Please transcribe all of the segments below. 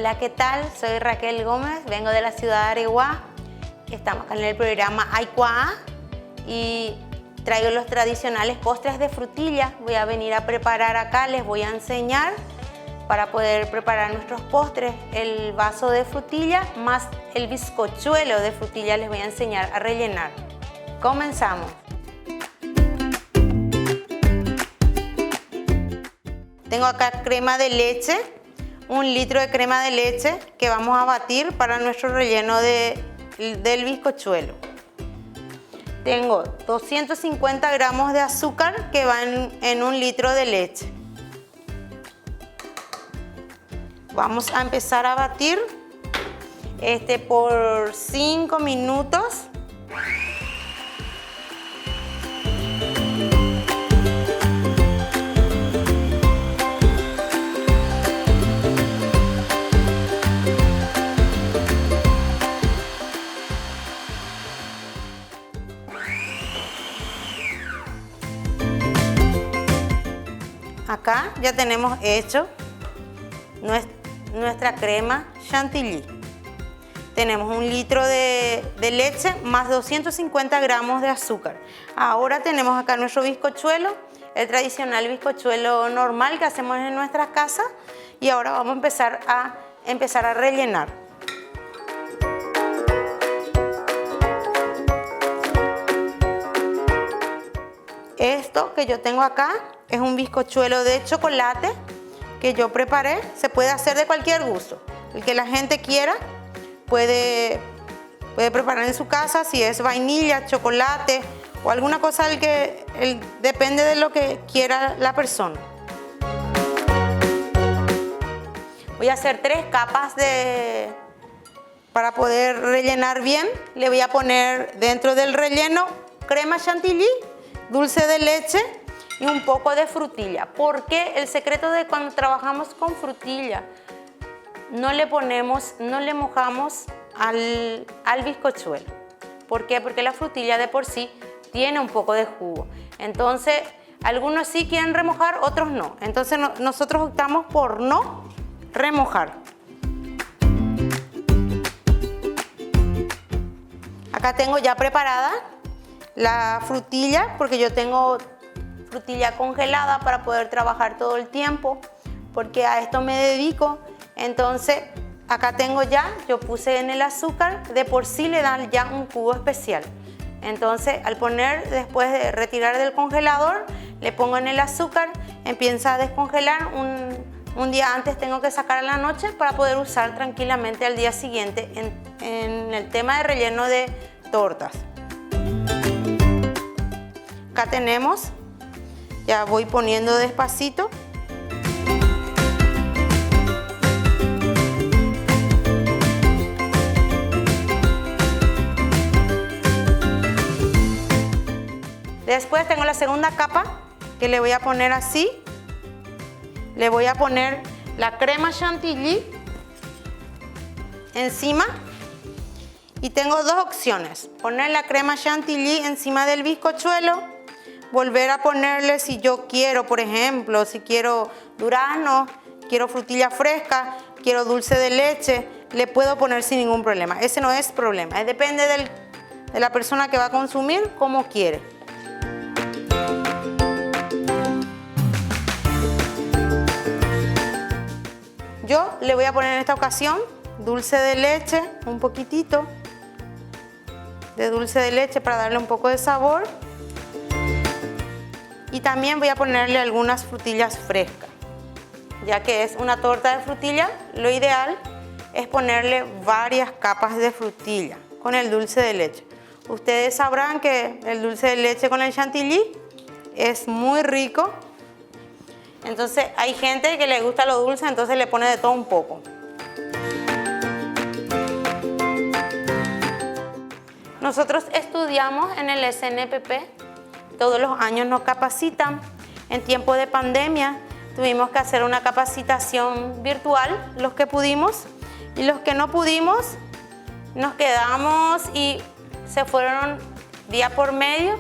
Hola, ¿qué tal? Soy Raquel Gómez, vengo de la ciudad de Areguá. Estamos acá en el programa Aikuá y traigo los tradicionales postres de frutilla. Voy a venir a preparar acá, les voy a enseñar para poder preparar nuestros postres. El vaso de frutilla más el bizcochuelo de frutilla les voy a enseñar a rellenar. Comenzamos. Tengo acá crema de leche, 1 litro de crema de leche que vamos a batir para nuestro relleno del bizcochuelo. Tengo 250 gramos de azúcar que van en 1 litro de leche. Vamos a empezar a batir por 5 minutos. Acá ya tenemos hecho nuestra crema chantilly. Tenemos 1 litro de leche más 250 gramos de azúcar. Ahora tenemos acá nuestro bizcochuelo, el tradicional bizcochuelo normal que hacemos en nuestras casas. Y ahora vamos a empezar a rellenar. Esto que yo tengo acá es un bizcochuelo de chocolate que yo preparé. Se puede hacer de cualquier gusto. El que la gente quiera puede preparar en su casa, si es vainilla, chocolate o alguna cosa depende de lo que quiera la persona. Voy a hacer 3 capas para poder rellenar bien. Le voy a poner dentro del relleno crema chantilly, dulce de leche y un poco de frutilla. Porque el secreto de cuando trabajamos con frutilla, no le mojamos al bizcochuelo. ¿Por qué? Porque la frutilla de por sí tiene un poco de jugo. Entonces, algunos sí quieren remojar, otros no. Entonces, nosotros optamos por no remojar. Acá tengo ya preparada la frutilla, porque yo tengo frutilla congelada para poder trabajar todo el tiempo, porque a esto me dedico. Entonces acá tengo yo puse en el azúcar, de por sí le dan ya un jugo especial. Entonces después de retirar del congelador, le pongo en el azúcar, empieza a descongelar. Un día antes tengo que sacar a la noche para poder usar tranquilamente al día siguiente en el tema de relleno de tortas. Acá tenemos, ya voy poniendo despacito. Después tengo la segunda capa que le voy a poner así. Le voy a poner la crema chantilly encima. Y tengo 2 opciones. Poner la crema chantilly encima del bizcochuelo. Volver a ponerle, si yo quiero, por ejemplo, si quiero durazno, quiero frutilla fresca, quiero dulce de leche, le puedo poner sin ningún problema. Ese no es problema. Depende de la persona que va a consumir, como quiere. Yo le voy a poner en esta ocasión dulce de leche, un poquitito de dulce de leche para darle un poco de sabor. Y también voy a ponerle algunas frutillas frescas. Ya que es una torta de frutilla, lo ideal es ponerle varias capas de frutilla con el dulce de leche. Ustedes sabrán que el dulce de leche con el chantilly es muy rico. Entonces hay gente que le gusta lo dulce, entonces le pone de todo un poco. Nosotros estudiamos en el SNPP, todos los años nos capacitan. En tiempo de pandemia tuvimos que hacer una capacitación virtual, los que pudimos, y los que no pudimos nos quedamos y se fueron día por medio,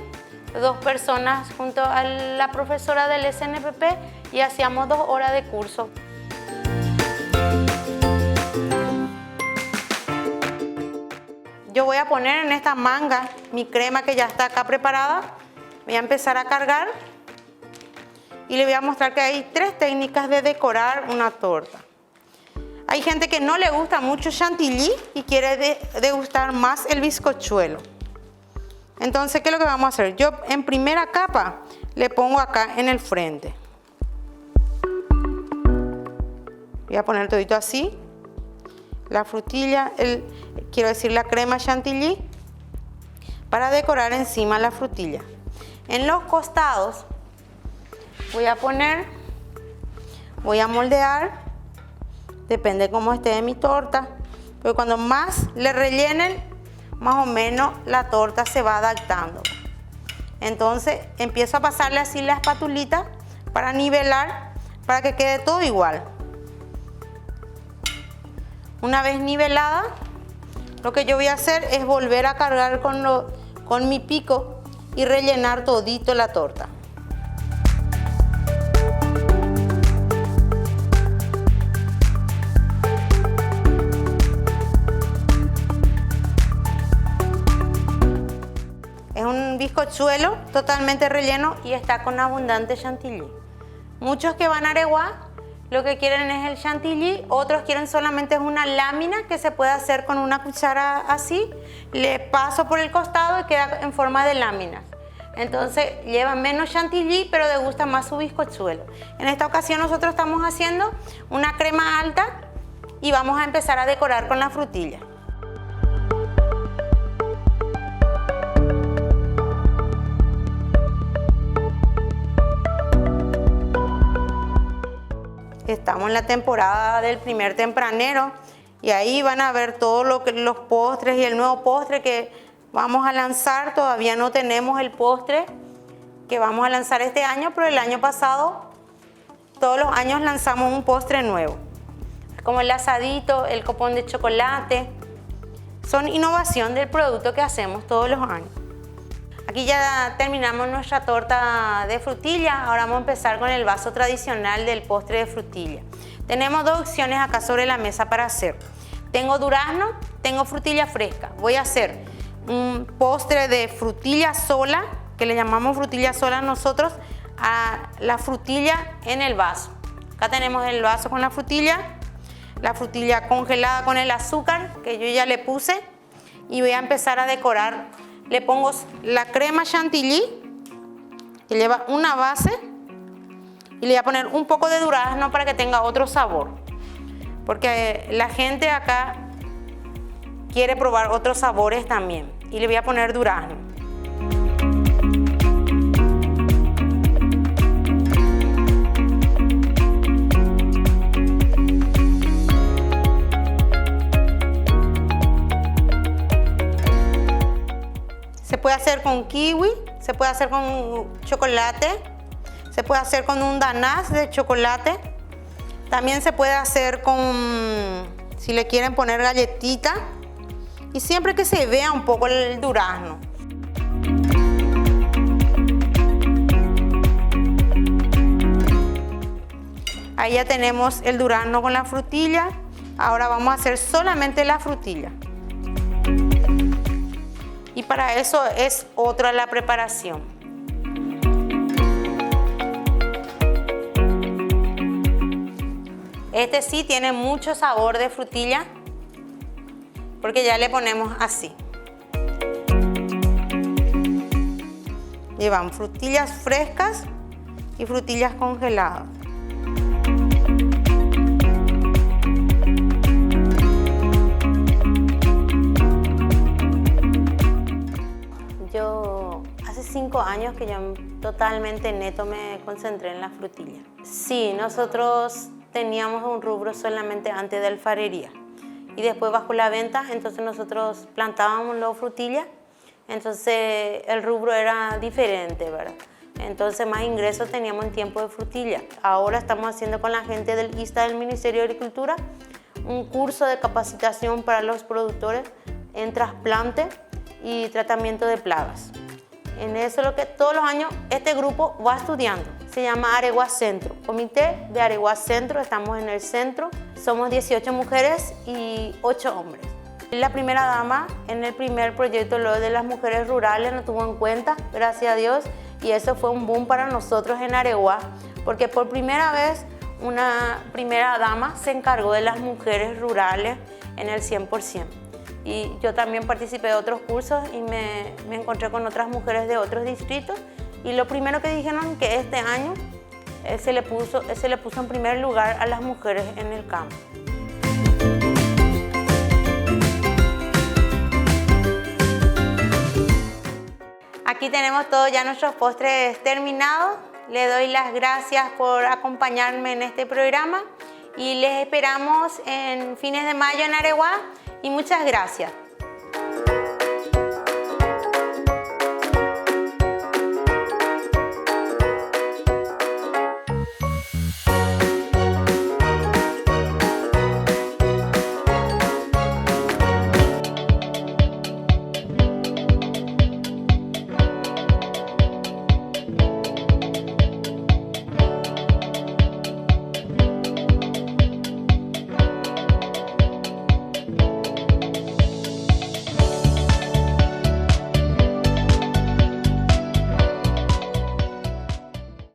2 personas junto a la profesora del SNPP y hacíamos 2 horas de curso. yo voy a poner en esta manga mi crema que ya está acá preparada. Voy a empezar a cargar y le voy a mostrar que hay 3 técnicas de decorar una torta. Hay gente que no le gusta mucho chantilly y quiere degustar más el bizcochuelo. Entonces, ¿qué es lo que vamos a hacer? Yo en primera capa le pongo acá en el frente. Voy a poner todito así. La frutilla, quiero decir la crema chantilly, para decorar encima la frutilla. En los costados voy a moldear, depende cómo esté mi torta, pero cuando más le rellenen, más o menos la torta se va adaptando. Entonces empiezo a pasarle así la espatulita para nivelar, para que quede todo igual. Una vez nivelada, lo que yo voy a hacer es volver a cargar con mi pico y rellenar todito la torta. Es un bizcochuelo totalmente relleno y está con abundante chantilly. Muchos que van a Areguá lo que quieren es el chantilly, otros quieren solamente una lámina que se puede hacer con una cuchara así, le paso por el costado y queda en forma de láminas. Entonces lleva menos chantilly, pero degusta más su bizcochuelo. En esta ocasión nosotros estamos haciendo una crema alta y vamos a empezar a decorar con la frutilla. Estamos en la temporada del primer tempranero y ahí van a ver todos los postres y el nuevo postre que vamos a lanzar. Todavía no tenemos el postre que vamos a lanzar este año, pero el año pasado todos los años lanzamos un postre nuevo, como el asadito, el copón de chocolate. Son innovación del producto que hacemos todos los años. Aquí ya terminamos nuestra torta de frutilla. Ahora vamos a empezar con el vaso tradicional del postre de frutilla. Tenemos 2 opciones acá sobre la mesa para hacer. Tengo durazno, tengo frutilla fresca. Voy a hacer un postre de frutilla sola, que le llamamos frutilla sola nosotros, a la frutilla en el vaso. Acá tenemos el vaso con la frutilla congelada con el azúcar que yo ya le puse y voy a empezar a decorar. Le pongo la crema chantilly, que lleva una base, y le voy a poner un poco de durazno para que tenga otro sabor. Porque la gente acá quiere probar otros sabores también. Y le voy a poner durazno. Se puede hacer con kiwi, se puede hacer con chocolate, se puede hacer con un ganache de chocolate. También se puede hacer con, si le quieren poner galletita, y siempre que se vea un poco el durazno. Ahí ya tenemos el durazno con la frutilla. Ahora vamos a hacer solamente la frutilla. Y para eso es otra la preparación. Este sí tiene mucho sabor de frutilla porque ya le ponemos así. Llevan frutillas frescas y frutillas congeladas. Yo hace 5 años que yo totalmente neto me concentré en la frutilla. Sí, nosotros teníamos un rubro solamente antes de alfarería y después bajo la venta, entonces nosotros plantábamos la frutilla, entonces el rubro era diferente, ¿verdad? Entonces más ingresos teníamos en tiempo de frutilla. Ahora estamos haciendo con la gente del ISTA del Ministerio de Agricultura un curso de capacitación para los productores en trasplante y tratamiento de plagas. En eso es lo que todos los años este grupo va estudiando. Se llama Areguá Centro, Comité de Areguá Centro. Estamos en el centro, somos 18 mujeres y 8 hombres. La primera dama en el primer proyecto lo de las mujeres rurales nos tuvo en cuenta, gracias a Dios, y eso fue un boom para nosotros en Areguá, porque por primera vez una primera dama se encargó de las mujeres rurales en el 100%. Y yo también participé de otros cursos y me encontré con otras mujeres de otros distritos, y lo primero que dijeron que este año se le puso en primer lugar a las mujeres en el campo. Aquí tenemos todos ya nuestros postres terminados. Le doy las gracias por acompañarme en este programa y les esperamos en fines de mayo en Areguá y muchas gracias.